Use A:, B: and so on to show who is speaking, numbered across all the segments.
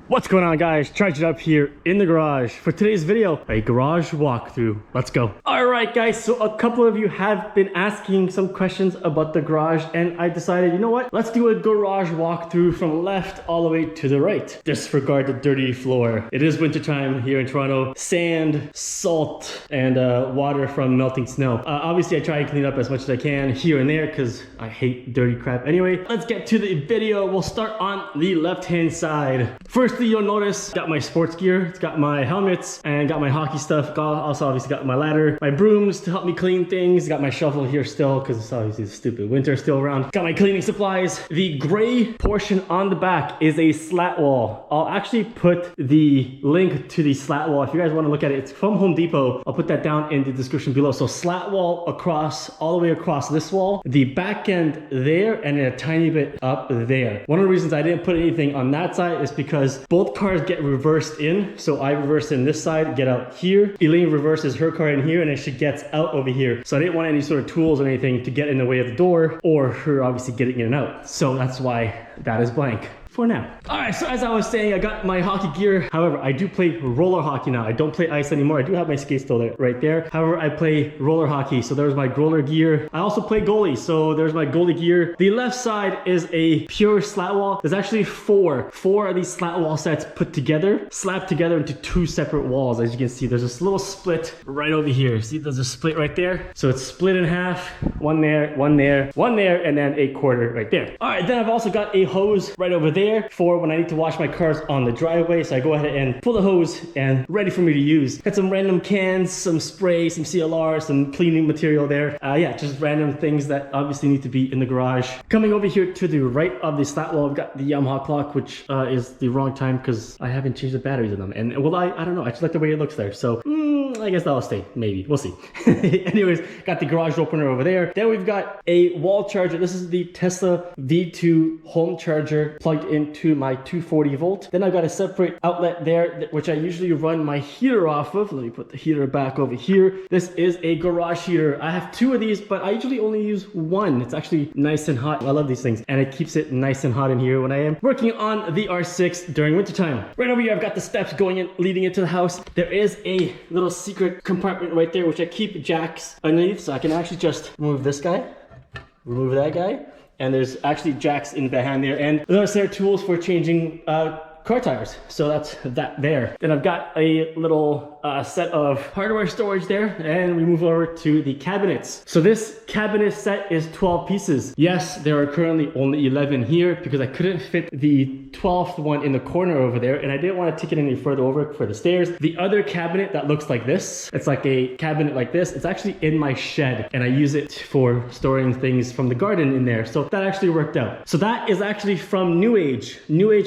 A: What's going on, guys? Charged it up here in the garage for today's video, a garage walkthrough. Let's go. All right, guys, so a couple of you have been asking some questions about the garage, and I decided, you know what, let's do a garage walkthrough from left all the way to the right. Disregard the dirty floor. It is wintertime here in Toronto. Sand, salt, and water from melting snow. Obviously I try and clean up as much as I can here and there because I hate dirty crap. Anyway, let's get to the video. We'll start on the left hand side. Firstly, you'll notice got my sports gear, it's got my helmets, and got my hockey stuff. Also obviously got my ladder, my brooms to help me clean things, got my shovel here still because it's obviously stupid winter still around. Got my cleaning supplies. The gray portion on the back is a slat wall. I'll actually put the link to the slat wall if you guys want to look at it. It's from Home Depot. I'll put that down in the description below. So slat wall across, all the way across this wall, the back end there, and then a tiny bit up there. One of the reasons I didn't put anything on that side is because both cars get reversed in. So I reverse in this side, get out here. Elaine reverses her car in here, and then she gets out over here. So I didn't want any sort of tools or anything to get in the way of the door, or her obviously getting in and out. So that's why that is blank for now. All right, so as I was saying, I got my hockey gear. However, I do play roller hockey now. I don't play ice anymore. I do have my skates still there, right there. However, I play roller hockey. So there's my roller gear. I also play goalie. So there's my goalie gear. The left side is a pure slat wall. There's actually four of these slat wall sets put together, slapped together into two separate walls. As you can see, there's this little split right over here. See, there's a split right there. So it's split in half, one there, one there, one there, and then a quarter right there. All right, then I've also got a hose right over there for when I need to wash my cars on the driveway. So I go ahead and pull the hose and ready for me to use. Got some random cans, some spray, some CLR, some cleaning material there. Yeah, just random things that obviously need to be in the garage. Coming over here to the right of the slat wall, I've got the Yamaha clock, which is the wrong time because I haven't changed the batteries in them. And well, I don't know. I just like the way it looks there. So I guess that'll stay. Maybe. We'll see. Anyways, got the garage opener over there. Then we've got a wall charger. This is the Tesla V2 home charger plugged into my 240 volt. Then I've got a separate outlet there, which I usually run my heater off of. Let me put the heater back over here. This is a garage heater. I have two of these, but I usually only use one. It's actually nice and hot. I love these things, and it keeps it nice and hot in here when I am working on the R6 during wintertime. Right over here, I've got the steps going in, leading into the house. There is a little secret compartment right there, which I keep jacks underneath, so I can actually just remove this guy, remove that guy, and there's actually jacks in behind there, and there's there tools for changing car tires. So that's that there. Then I've got a little set of hardware storage there, and we move over to the cabinets. So this cabinet set is 12 pieces. Yes, there are currently only 11 here because I couldn't fit the 12th one in the corner over there, and I didn't want to take it any further over for the stairs. The other cabinet that looks like this, it's like a cabinet like this, it's actually in my shed, and I use it for storing things from the garden in there. So that actually worked out. So that is actually from New Age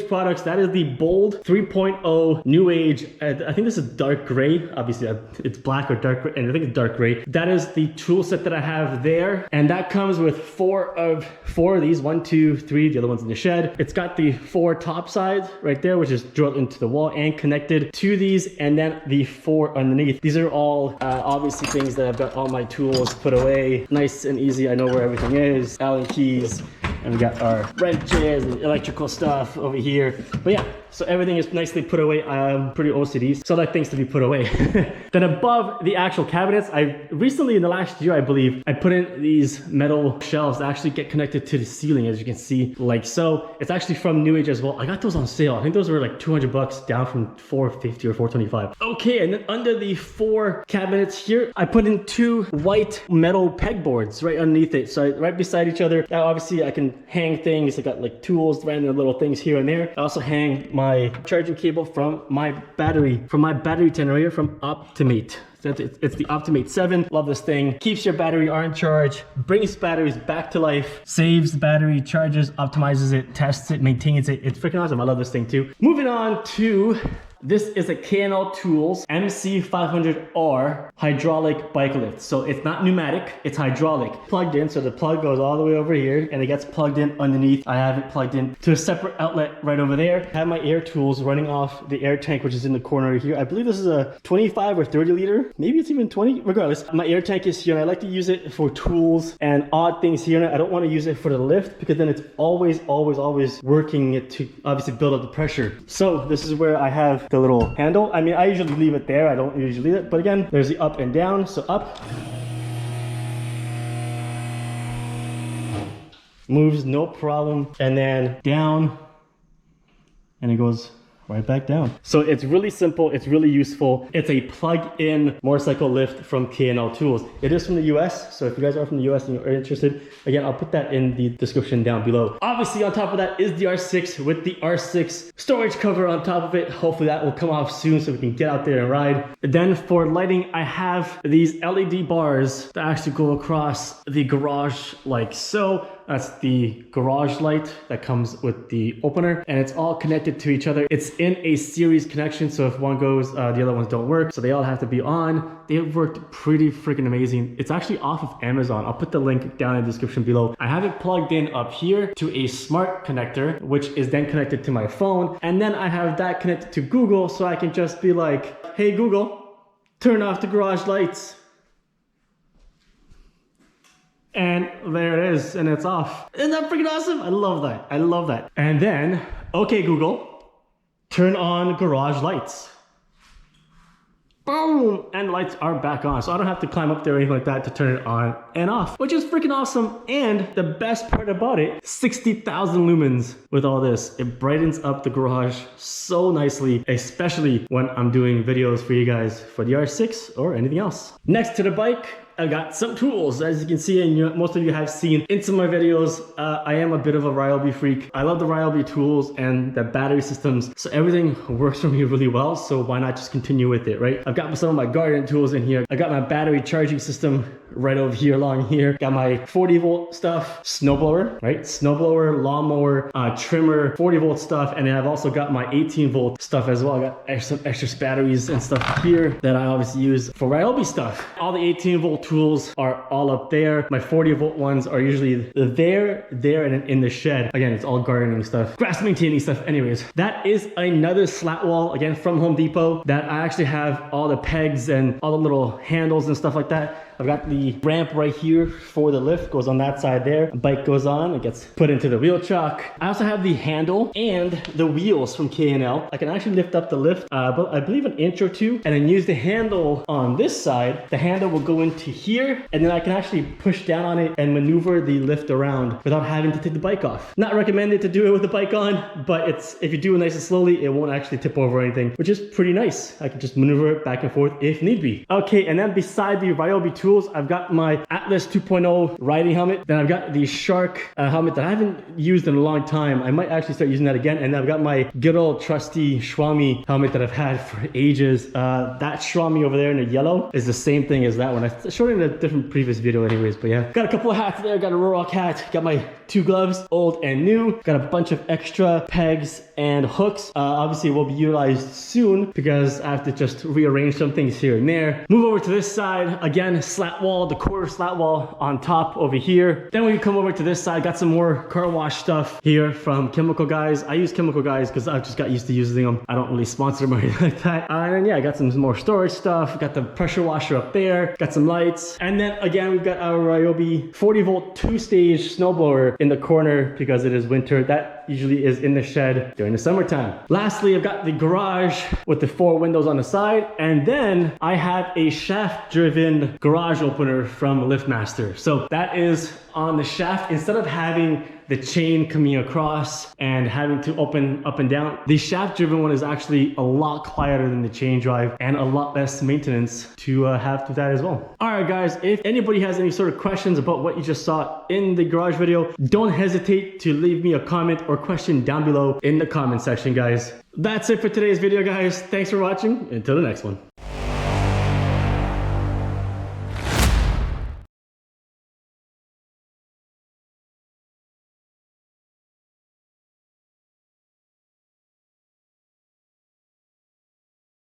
A: products. That is the Bold 3.0 New Age. I think this is dark gray. Obviously it's black or dark gray, and I think it's dark gray. That is the tool set that I have there, and that comes with four of these. 1, 2, 3. The other one's in the shed. It's got the 4 top sides right there, which is drilled into the wall and connected to these, and then the 4 underneath. These are all obviously things that I've got all my tools put away. Nice and easy. I know where everything is. Allen keys. And we got our wrenches and electrical stuff over here. But yeah, so everything is nicely put away. I'm pretty OCD, so I like things to be put away. Then above the actual cabinets, I recently in the last year, I believe, I put in these metal shelves that actually get connected to the ceiling, as you can see, like so. It's actually from New Age as well. I got those on sale. I think those were like 200 bucks, down from 450 or 425. Okay, and then under the 4 cabinets here, I put in 2 white metal pegboards right underneath it. So right beside each other. Now obviously I can hang things. I got like tools, random little things here and there. I also hang my charging cable from my battery tender here from Optimate. It's the Optimate 7. Love this thing. Keeps your battery on charge, brings batteries back to life, saves the battery, charges, optimizes it, tests it, maintains it. It's freaking awesome. I love this thing too. Moving on to This is a K&L Tools MC500R hydraulic bike lift. So it's not pneumatic, it's hydraulic. Plugged in, so the plug goes all the way over here and it gets plugged in underneath. I have it plugged in to a separate outlet right over there. I have my air tools running off the air tank, which is in the corner here. I believe this is a 25 or 30 liter. Maybe it's even 20, regardless. My air tank is here and I like to use it for tools and odd things here. And I don't want to use it for the lift because then it's always working it to obviously build up the pressure. So this is where I have the little handle. I mean, I usually leave it there. I don't usually leave it, but again, there's the up and down. So up moves no problem, and then down, and it goes right back down. So it's really simple, it's really useful. It's a plug-in motorcycle lift from K&L Tools. It is from the US, so if you guys are from the US and you're interested, again, I'll put that in the description down below. Obviously, on top of that is the R6 with the R6 storage cover on top of it. Hopefully that will come off soon so we can get out there and ride. Then for lighting, I have these LED bars that actually go across the garage like so. That's the garage light that comes with the opener, and it's all connected to each other. It's in a series connection, so if one goes, the other ones don't work. So they all have to be on. They worked pretty freaking amazing. It's actually off of Amazon. I'll put the link down in the description below. I have it plugged in up here to a smart connector, which is then connected to my phone. And then I have that connected to Google, so I can just be like, hey Google, turn off the garage lights. And there it is, and it's off. Isn't that freaking awesome? I love that. I love that. And then, okay, Google, turn on garage lights. Boom! And lights are back on. So I don't have to climb up there or anything like that to turn it on and off, which is freaking awesome. And the best part about it, 60,000 lumens with all this. It brightens up the garage so nicely, especially when I'm doing videos for you guys for the R6 or anything else. Next to the bike, I got some tools. As you can see, and most of you have seen in some of my videos, I am a bit of a Ryobi freak. I love the Ryobi tools and the battery systems. So everything works for me really well. So why not just continue with it, right? I've got some of my garden tools in here. I got my battery charging system right over here along here. Got my 40 volt stuff, snowblower, right? Snowblower, lawnmower, trimmer, 40 volt stuff. And then I've also got my 18 volt stuff as well. I got some extra batteries and stuff here that I obviously use for Ryobi stuff. All the 18 volt tools are all up there. My 40 volt ones are usually there, and in the shed. Again, it's all gardening stuff, grass maintaining stuff. Anyways, that is another slat wall, again, from Home Depot, that I actually have all the pegs and all the little handles and stuff like that. I've got the ramp right here for the lift, goes on that side there. A bike goes on, it gets put into the wheel chock. I also have the handle and the wheels from K&L. I can actually lift up the lift, but I believe an inch or two, and then use the handle on this side. The handle will go into here, and then I can actually push down on it and maneuver the lift around without having to take the bike off. Not recommended to do it with the bike on, but if you do it nice and slowly, it won't actually tip over or anything, which is pretty nice. I can just maneuver it back and forth if need be. Okay, and then beside the Ryobi tools, I've got my Atlas 2.0 riding helmet. Then I've got the Shark helmet that I haven't used in a long time. I might actually start using that again. And I've got my good old trusty Ryobi helmet that I've had for ages. That Ryobi over there in the yellow is the same thing as that one. I showed it in a different previous video anyways, but yeah. Got a couple of hats there. Got a Rock hat. Got my 2 gloves, old and new. Got a bunch of extra pegs and hooks. Obviously will be utilized soon because I have to just rearrange some things here and there. Move over to this side. Again, slat wall, the quarter slat wall on top over here. Then when you come over to this side, got some more car wash stuff here from Chemical Guys. I use Chemical Guys because I've just got used to using them. I don't really sponsor them or anything like that. And then yeah, I got some more storage stuff. Got the pressure washer up there. Got some lights. And then again, we've got our Ryobi 40 volt 2-stage snowblower in the corner because it is winter. That usually is in the shed during the summertime. Lastly, I've got the garage with the 4 windows on the side. And then I have a shaft driven garage opener from LiftMaster. So that is on the shaft. Instead of having the chain coming across and having to open up and down, the shaft driven one is actually a lot quieter than the chain drive and a lot less maintenance to have to that as well. All right guys, if anybody has any sort of questions about what you just saw in the garage video, don't hesitate to leave me a comment or question down below in the comment section, guys. That's it for today's video, guys. Thanks for watching. Until the next one.